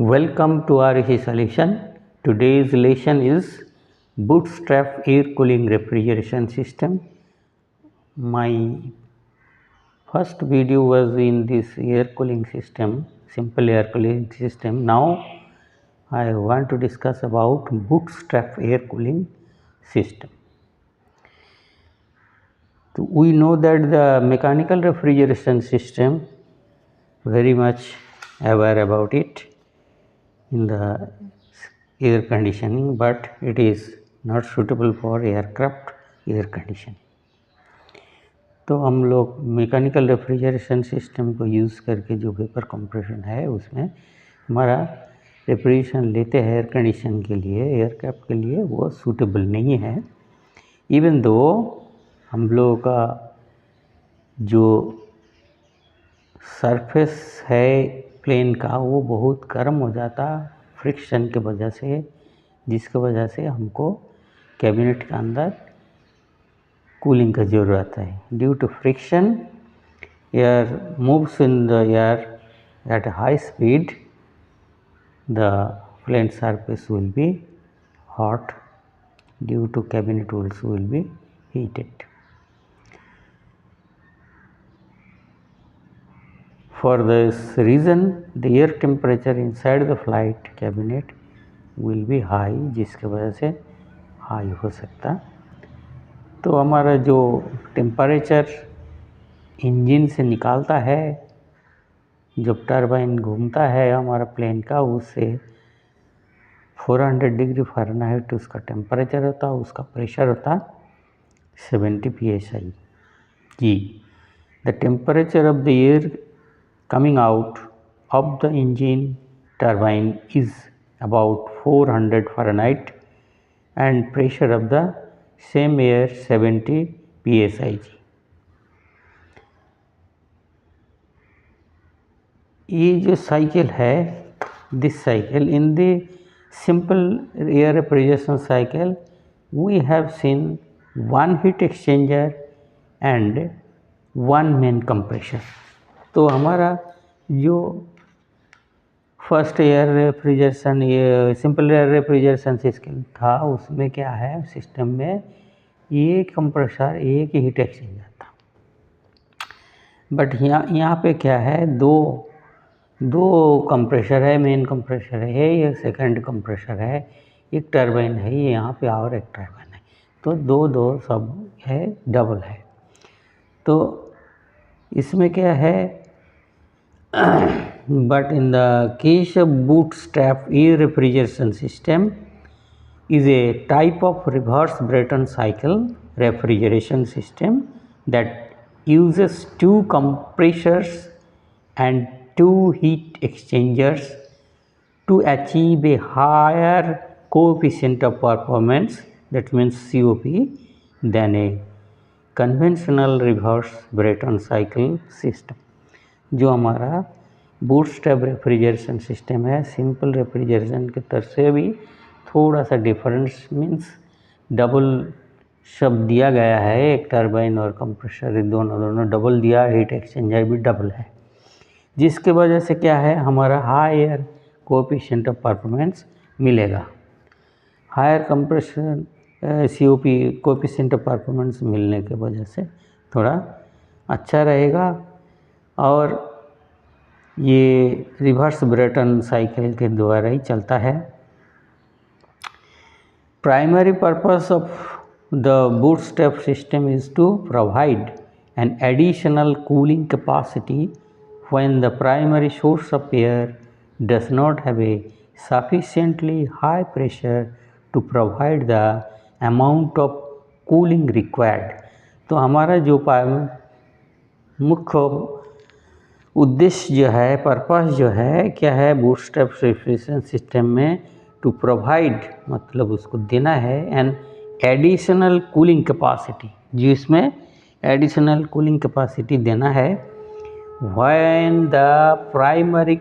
Welcome to REC Solution. Today's lesson is Bootstrap Air Cooling Refrigeration System. My first video was in this air cooling system, simple air cooling system. Now I want to discuss about Bootstrap Air Cooling System. So we know that the mechanical refrigeration system, very much aware about it in the air conditioning, but it is not suitable for aircraft air conditioning. तो हम लोग mechanical refrigeration system को use करके जो vapour compression है उसमें हमारा refrigeration लेते हैं एयर कंडीशन के लिए, एयरक्राफ्ट के लिए वो सूटेबल नहीं है। इवन दो हम लोगों का जो सरफेस है प्लेन का वो बहुत गर्म हो जाता फ्रिक्शन के वजह से, जिसके वजह से हमको कैबिनेट के अंदर कूलिंग का ज़रूरत है। Due to friction air moves in the air at high speed, the plane surface will be hot, due to cabinet also will be heated. For this reason, the air temperature inside the flight cabinet will be high, जिसके वजह से high हो सकता। तो हमारा जो temperature engine से निकालता है, जब टरबाइन घूमता है हमारा प्लेन का, उससे 400 डिग्री फ़ारेनहाइट उसका टेम्परेचर होता, उसका प्रेशर होता 70 psi जी। The temperature of the air coming out of the engine turbine is about 400 Fahrenheit and pressure of the same air 70 psi. ये जो साइकिल है, this cycle in the simple air refrigeration cycle we have seen one heat exchanger and one main compressor. तो हमारा जो first air refrigeration, ये simple air refrigeration system था, उसमें क्या है सिस्टम में एक कंप्रेसर एक हीट एक्सचेंजर था। बट यहाँ पे क्या है, दो कंप्रेसर है, मेन कंप्रेसर है, ये सेकंड कंप्रेसर है, एक टरबाइन है, ये यहाँ पे और एक टरबाइन है, तो दो सब है, डबल है। तो इसमें क्या है, but in the case of bootstrap air refrigeration system is a type of reverse Brayton cycle refrigeration system that uses two compressors and two heat exchangers to achieve a higher coefficient of performance, that means COP, than a conventional reverse Brayton cycle system. जो हमारा bootstrap refrigeration system है, simple refrigeration की तरफ से भी थोड़ा सा difference, means double शब्द दिया गया है, एक टरबाइन और कंप्रेसर दोनों डबल दिया, हीट एक्सचेंजर भी डबल है, जिसके वजह से क्या है हमारा हायर कोएफिशिएंट ऑफ परफॉर्मेंस मिलेगा। Higher compression COP coefficient of performance मिलने के वजह से थोड़ा अच्छा रहेगा। और ये रिवर्स ब्रेटन साइकिल के द्वारा ही चलता है। Primary purpose of the bootstrap system is to provide an additional cooling capacity when the primary source of air does not have a sufficiently high pressure to provide the amount of cooling required. तो हमारा जो मुख्य उद्देश्य जो है, purpose जो है, क्या है बूटस्ट्रैप रेफ्रिजरेशन सिस्टम में, टू प्रोवाइड मतलब उसको देना है एन एडिशनल कूलिंग कैपेसिटी, जिसमें एडिशनल कूलिंग कैपेसिटी देना है when the primary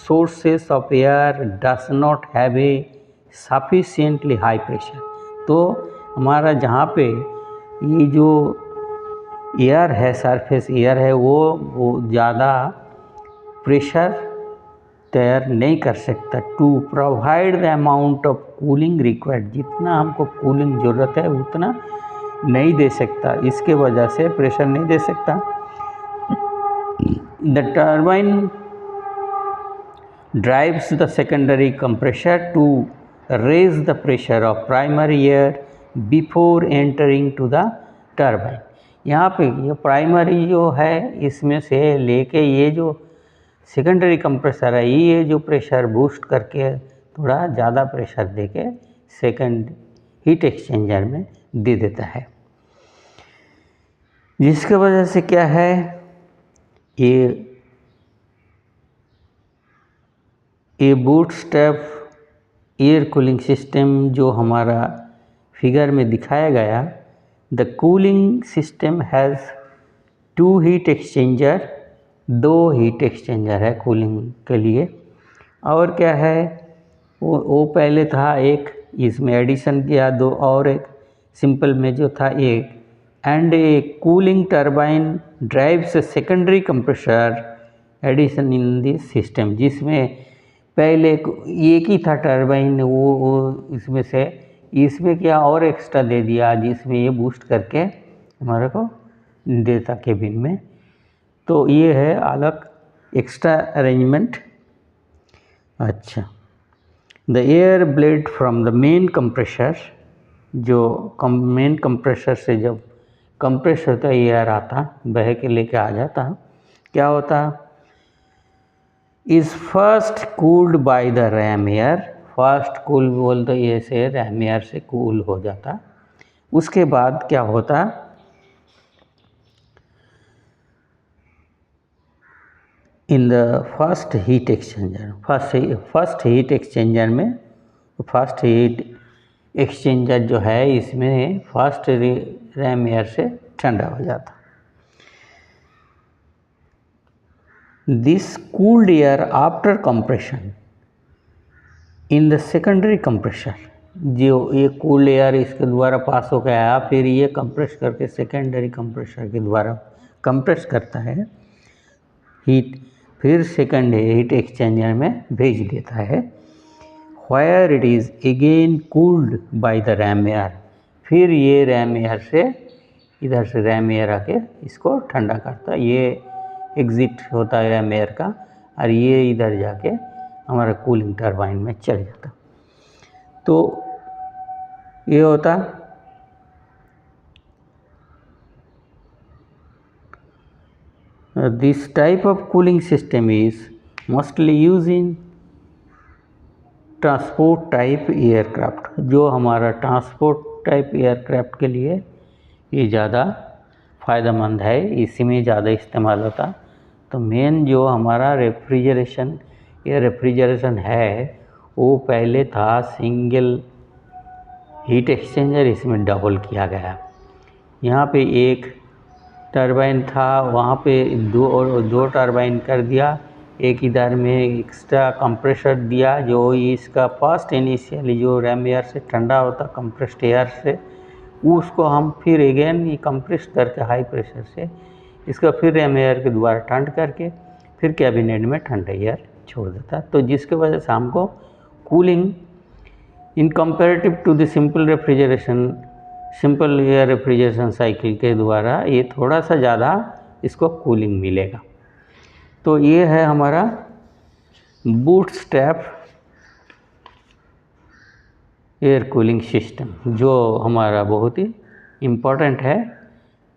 sources of air does not have a sufficiently high pressure. तो हमारा जहाँ पे ये जो एयर है, सरफेस एयर है, वो ज़्यादा प्रेशर तैयार नहीं कर सकता to provide the amount of cooling required, जितना हमको कूलिंग ज़रूरत है उतना नहीं दे सकता, इसके वजह से प्रेशर नहीं दे सकता। The turbine drives the secondary compressor to raise the pressure of primary air before entering to the turbine. यहाँ पे ये प्राइमरी जो है इसमें से लेके ये जो सेकेंडरी कंप्रेसर है ये जो प्रेशर बूस्ट करके थोड़ा ज़्यादा प्रेशर देके सेकेंड हीट एक्सचेंजर में दे देता है, जिसके वजह से क्या है ये बूटस्ट्रैप एयर कूलिंग सिस्टम जो हमारा फिगर में दिखाया गया, the cooling system has 2 heat exchanger, 2 heat exchanger है कूलिंग के लिए। और क्या है वो पहले था एक, इसमें एडिशन किया 2 और एक सिंपल में जो था एक, and a cooling turbine drives secondary compressor addition in this system, जिसमें पहले एक ही था टर्बाइन वो इसमें से इसमें क्या और एक्स्ट्रा दे दिया जिसमें ये बूस्ट करके हमारे को देता केबिन में। तो ये है अलग एक्स्ट्रा अरेंजमेंट। अच्छा, the air blade from the main compressor, जो मेन कंप्रेसर से जब कंप्रेस होता है एयर आता बह के लेके आ जाता, क्या होता, is first cooled by the RAM air, first cool बोलते ये से रैम एयर से कूल हो जाता। उसके बाद क्या होता, in the first heat exchanger, first heat exchanger में फर्स्ट हीट एक्सचेंजर जो है इसमें फर्स्ट रैम एयर से ठंडा हो जाता। This cooled air after compression in the secondary compressor, जो ये कूल्ड एयर इसके द्वारा पास हो गया आया, फिर ये कंप्रेस करके सेकेंडरी कंप्रेसर के द्वारा कंप्रेस करता है हीट, फिर सेकेंड हीट एक्सचेंजर में भेज देता है, where it is again cooled by the RAM air, फिर ये रैम एयर से इधर से रैम एयर आके इसको ठंडा करता, ये एग्ज़िट होता है रैम एयर का और ये इधर जाके हमारा कूलिंग टरबाइन में चल जाता। तो ये होता this type of cooling system is mostly use in transport type aircraft, जो हमारा ट्रांसपोर्ट टाइप एयरक्राफ्ट के लिए ये ज़्यादा फ़ायदेमंद है, इसी में ज़्यादा इस्तेमाल होता। तो मेन जो हमारा रेफ्रिजरेशन है वो पहले था सिंगल हीट एक्सचेंजर, इसमें डबल किया गया। यहाँ पे एक टरबाइन था, वहाँ पे दो टरबाइन कर दिया, एक इधर में एक्स्ट्रा कंप्रेसर दिया जो इसका फर्स्ट इनिशियली जो रैम एयर से ठंडा होता कंप्रेस्ड एयर से, उसको हम फिर अगेन ये कंप्रेस करके हाई प्रेशर से इसका फिर रैम एयर के द्वारा ठंड करके फिर कैबिनेट में ठंडा एयर छोड़ देता। तो जिसके वजह से हमको cooling in comparative to the simple air refrigeration cycle के द्वारा ये थोड़ा सा ज़्यादा इसको कूलिंग मिलेगा। तो ये है हमारा बूटस्ट्रैप एयर कूलिंग सिस्टम, जो हमारा बहुत ही इम्पोर्टेंट है,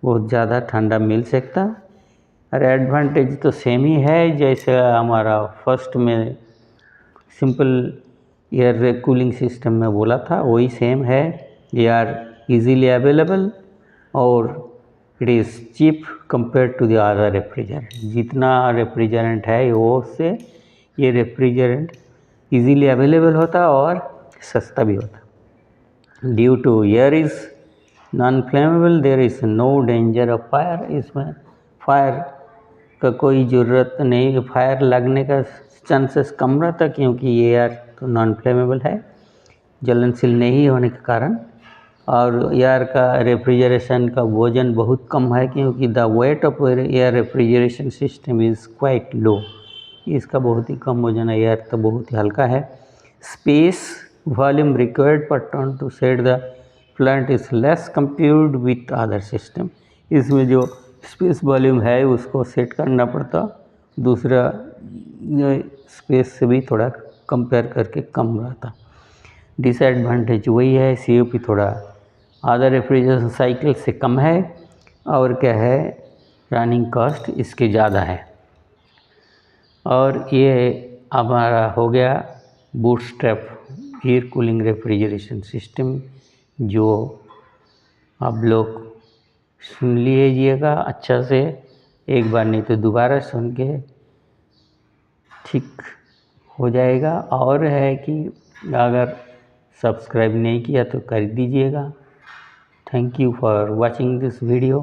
बहुत ज़्यादा ठंडा मिल सकता। और एडवांटेज तो सेम ही है जैसे हमारा फर्स्ट में सिंपल एयर कूलिंग सिस्टम में बोला था, वही सेम है। ये आर इजीली अवेलेबल और it is cheap compare to the other refrigerant, जितना रेफ्रिजरेंट है वो से ये रेफ्रिजरेंट इजीली अवेलेबल होता और सस्ता भी होता। Due to air is non flammable there is no danger of fire, इसमें फायर का कोई ज़रूरत नहीं, फायर लगने का चांसेस कम रहता क्योंकि ये एयर तो नॉन फ्लेमेबल है, जलनशील नहीं होने के कारण। और एयर का रेफ्रिजरेशन का वजन बहुत कम है क्योंकि the weight of air refrigeration system is quite low, इसका बहुत ही कम वजन है, एयर तो बहुत ही हल्का है। Space volume required per ton to set the plant is less compared with other system. इसमें जो स्पेस वॉल्यूम है उसको सेट करना पड़ता, दूसरा स्पेस से भी थोड़ा कंपेयर करके कम रहता। डिसएडवांटेज वही है, COP थोड़ा अदर रेफ्रिजरेशन साइकिल से कम है, और क्या है, रनिंग कॉस्ट इसके ज़्यादा है। और ये हमारा हो गया bootstrap air cooling refrigeration system, जो आप लोग सुन लीजिएगा अच्छा से, एक बार नहीं तो दोबारा सुन के ठीक हो जाएगा। और है कि अगर सब्सक्राइब नहीं किया तो कर दीजिएगा। Thank you for watching this video.